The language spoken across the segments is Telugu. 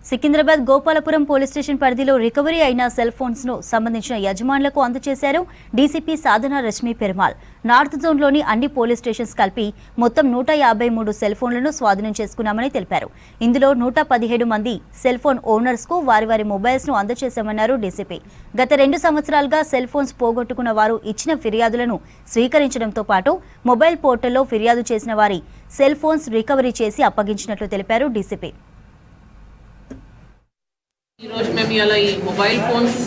సికింద్రాబాద్ గోపాలపురం పోలీస్ స్టేషన్ పరిధిలో రికవరీ అయిన సెల్ ఫోన్స్ ను సంబంధించిన యజమానులకు అందజేశారు డీసీపీ సాధన రశ్మి పెరుమాల్. నార్త్ జోన్లోని అన్ని పోలీస్ స్టేషన్స్ కలిపి మొత్తం 153 సెల్ ఫోన్లను స్వాధీనం చేసుకున్నామని తెలిపారు. ఇందులో 117 మంది సెల్ ఫోన్ ఓనర్స్ కు వారి వారి మొబైల్స్ ను అందజేశామన్నారు డీసీపీ. గత 2 సంవత్సరాలుగా సెల్ ఫోన్స్ పోగొట్టుకున్న వారు ఇచ్చిన ఫిర్యాదులను స్వీకరించడంతో పాటు మొబైల్ పోర్టల్లో ఫిర్యాదు చేసిన వారి సెల్ ఫోన్స్ రికవరీ చేసి అప్పగించినట్లు తెలిపారు డీసీపీ. ఈరోజు మేము ఇలా ఈ మొబైల్ ఫోన్స్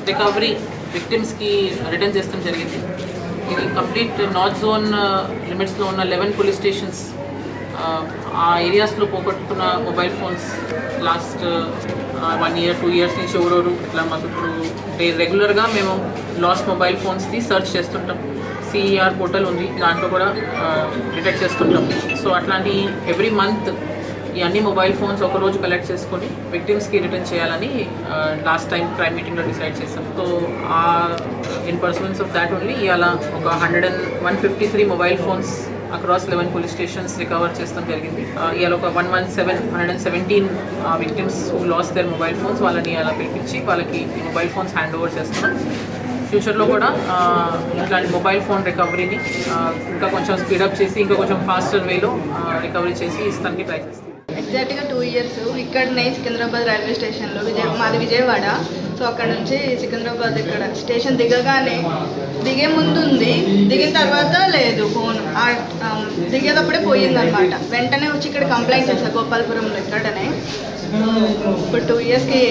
రికవరీ విక్టిమ్స్కి రిటర్న్ చేస్తాం జరిగింది. ఇది కంప్లీట్ నార్త్ జోన్ లిమిట్స్లో ఉన్న 11 పోలీస్ స్టేషన్స్ ఆ ఏరియాస్లో పోగొట్టుకున్న mobile phones last 1 year 2 years నుంచి ఎవరెవరు ఇట్లా మాకు ఇప్పుడు రెగ్యులర్గా మేము లాస్ట్ మొబైల్ ఫోన్స్ని సర్చ్ చేస్తుంటాం. సిఈఆర్ పోర్టల్ ఉంది, దాంట్లో కూడా డిటెక్ట్ చేస్తుంటాం. సో అట్లాంటి ఎవ్రీ మంత్ ఈ అన్ని మొబైల్ ఫోన్స్ ఒకరోజు కలెక్ట్ చేసుకొని విక్టిమ్స్కి రిటర్న్ చేయాలని లాస్ట్ టైం క్రైమ్ మీటింగ్లో డిసైడ్ చేస్తాం. So in pursuance of that only ఇవాళ ఒక 153 mobile phones across 11 police stations recover చేస్తాం జరిగింది. ఇవాళ ఒక 117 victims who lost their mobile phones వాళ్ళని అలా పిలిపించి వాళ్ళకి మొబైల్ ఫోన్స్ హ్యాండ్ ఓవర్ చేస్తున్నాం. ఫ్యూచర్లో కూడా ఇట్లాంటి మొబైల్ ఫోన్ రికవరీని ఇంకా కొంచెం స్పీడప్ చేసి ఇంకా కొంచెం ఫాస్టర్ వేలో రికవరీ చేసి ఇస్తానికి ట్రై చేస్తాం. ఎగ్జాక్ట్గా 2 years ఇక్కడనే సికింద్రాబాద్ రైల్వే స్టేషన్లో మాది విజయవాడ. సో అక్కడ నుంచి సికింద్రాబాద్ ఇక్కడ స్టేషన్ దిగే ముందు ఉంది, దిగిన తర్వాత లేదు ఫోన్. దిగేటప్పుడే పోయిందనమాట. వెంటనే వచ్చి ఇక్కడ కంప్లైంట్ చేశాను గోపాలపురంలో ఇక్కడనే. ఇప్పుడు 2 yearsకి